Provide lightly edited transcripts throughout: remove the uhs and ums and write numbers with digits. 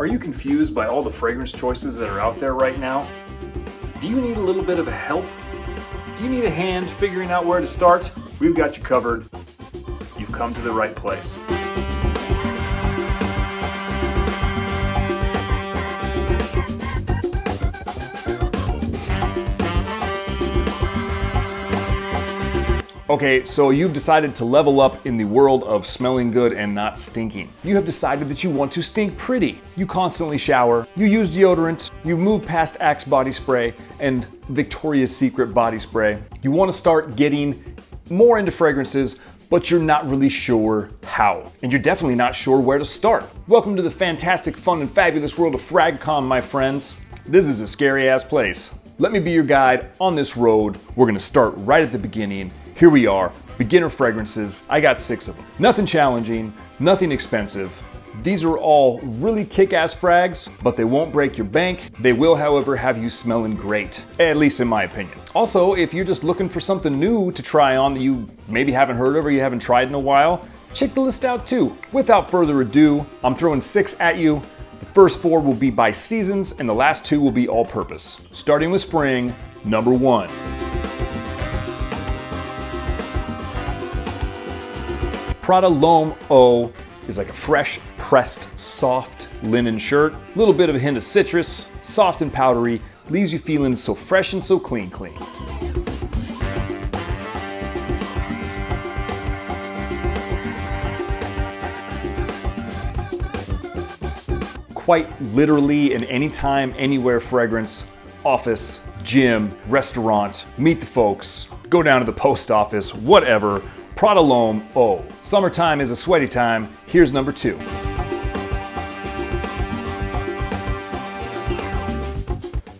Are you confused by all the fragrance choices that are out there right now? Do you need a little bit of help? Do you need a hand figuring out where to start? We've got you covered. You've come to the right place. Okay, so you've decided to level up in the world of smelling good and not stinking. You have decided that you want to stink pretty. You constantly shower, you use deodorant, you've moved past Axe body spray and Victoria's Secret body spray. You want to start getting more into fragrances, but you're not really sure how. And you're definitely not sure where to start. Welcome to the fantastic, fun, and fabulous world of FragCom, my friends. This is a scary ass place. Let me be your guide on this road. We're gonna start right at the beginning. Here we are, beginner fragrances. I got 6 of them. Nothing challenging, nothing expensive. These are all really kick-ass frags, but they won't break your bank. They will, however, have you smelling great, at least in my opinion. Also, if you're just looking for something new to try on that you maybe haven't heard of or you haven't tried in a while, check the list out too. Without further ado, I'm throwing 6 at you. The first 4 will be by seasons and the last 2 will be all-purpose. Starting with spring, number 1. Prada Homme O is like a fresh, pressed, soft linen shirt. A little bit of a hint of citrus, soft and powdery, leaves you feeling so fresh and so clean. Quite literally an anytime, anywhere fragrance, office, gym, restaurant, meet the folks, go down to the post office, whatever. Prada Homme O. Summertime is a sweaty time. Here's number 2.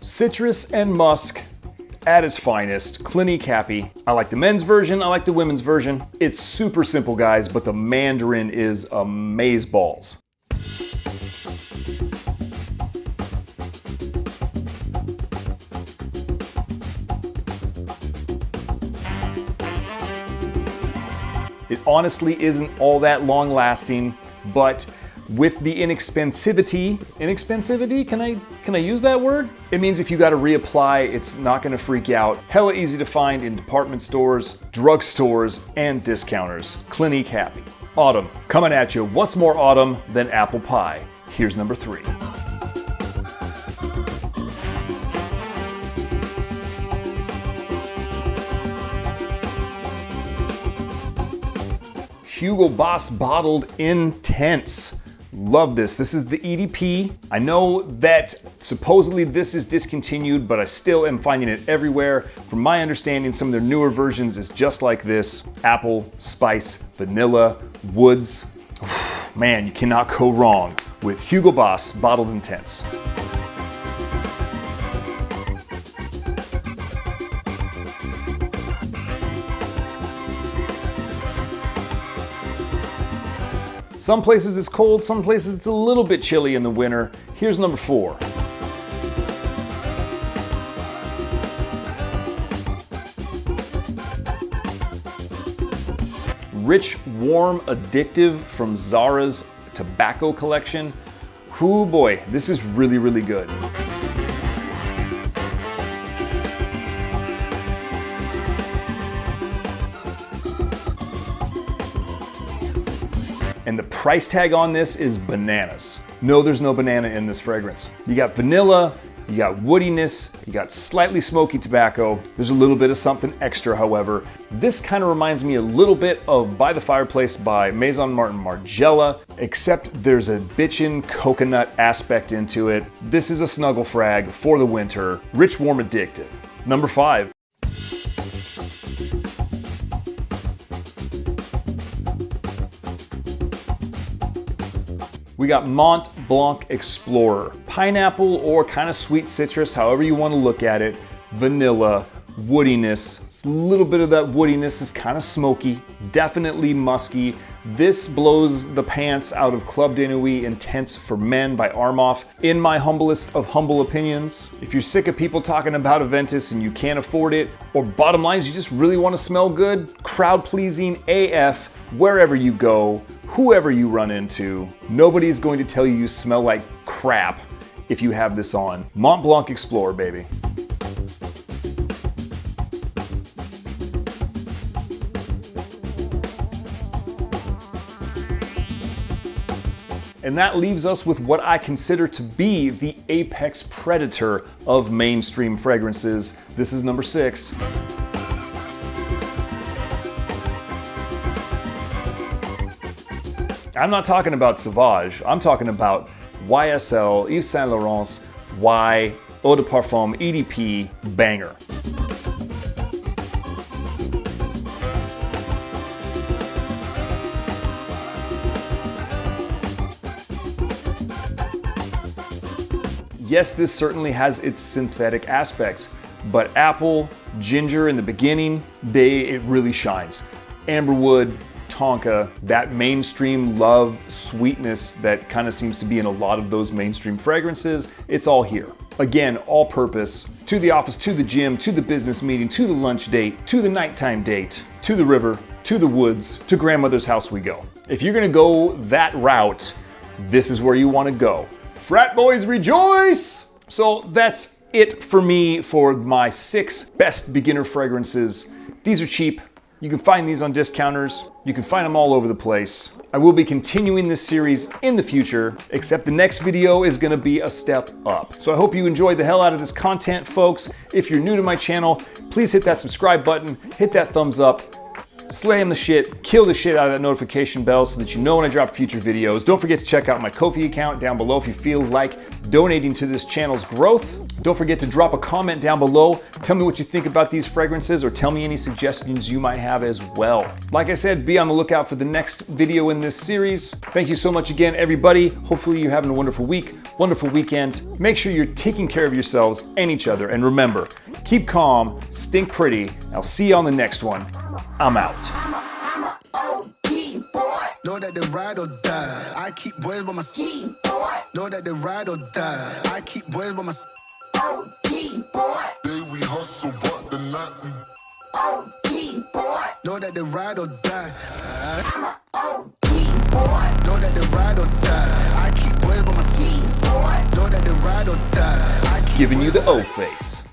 Citrus and musk at its finest. Clinique Happy. I like the men's version, I like the women's version. It's super simple, guys, but the Mandarin is amazeballs. It honestly isn't all that long lasting, but with the inexpensivity, can I use that word? It means if you gotta reapply, it's not gonna freak you out. Hella easy to find in department stores, drugstores, and discounters. Clinique Happy. Autumn, coming at you. What's more autumn than apple pie? Here's number 3. Hugo Boss Bottled Intense. Love this. This is the EDP. I know that supposedly this is discontinued, but I still am finding it everywhere. From my understanding, some of their newer versions is just like this. Apple, spice, vanilla, woods. Man, you cannot go wrong with Hugo Boss Bottled Intense. Some places it's cold, some places it's a little bit chilly in the winter. Here's number 4. Rich, warm, addictive from Zara's tobacco collection. Ooh boy, this is really, really good. And the price tag on this is bananas. No, there's no banana in this fragrance. You got vanilla, you got woodiness, you got slightly smoky tobacco. There's a little bit of something extra, however. This kind of reminds me a little bit of By the Fireplace by Maison Martin Margiela, except there's a bitchin' coconut aspect into it. This is a snuggle frag for the winter. Rich, warm, addictive. Number 5. We got Mont Blanc Explorer. Pineapple or kind of sweet citrus, however you want to look at it. Vanilla, woodiness. A little bit of that woodiness is kind of smoky, definitely musky. This blows the pants out of Club de Nuit Intense for Men by Armoff, in my humblest of humble opinions. If you're sick of people talking about Aventus and you can't afford it, or bottom line is you just really want to smell good, crowd pleasing AF, wherever you go, whoever you run into, nobody is going to tell you you smell like crap if you have this on. Mont Blanc Explorer, baby. And that leaves us with what I consider to be the apex predator of mainstream fragrances. This is number 6. I'm not talking about Sauvage, I'm talking about YSL, Yve Saint Laurent's Y Eau de Parfum EDP banger. Yes, this certainly has its synthetic aspects, but apple, ginger in the beginning, it really shines. Amberwood, tonka, that mainstream love, sweetness that kind of seems to be in a lot of those mainstream fragrances, it's all here. Again, all purpose, to the office, to the gym, to the business meeting, to the lunch date, to the nighttime date, to the river, to the woods, to grandmother's house we go. If you're gonna go that route, this is where you wanna go. Frat boys rejoice! So that's it for me for my 6 best beginner fragrances. These are cheap. You can find these on discounters. You can find them all over the place. I will be continuing this series in the future, except the next video is gonna be a step up. So I hope you enjoyed the hell out of this content, folks. If you're new to my channel, please hit that subscribe button, hit that thumbs up, slam the shit, kill the shit out of that notification bell so that you know when I drop future videos. Don't forget to check out my Ko-fi account down below if you feel like donating to this channel's growth. Don't forget to drop a comment down below. Tell me what you think about these fragrances or tell me any suggestions you might have as well. Like I said, be on the lookout for the next video in this series. Thank you so much again, everybody. Hopefully you're having a wonderful week, wonderful weekend. Make sure you're taking care of yourselves and each other. And remember, keep calm, stink pretty. I'll see you on the next one. I'm out. I'm a OG boy. Know that they ride or die. I keep boys by my side. Know that they ride or die. I keep boys by my side. OG boy. Day we hustle, but the night we OG boy. Know that they ride or die. I'm a OG boy. Know that they ride or die. I keep boys by my side. Know that they ride or die. Giving you the O face.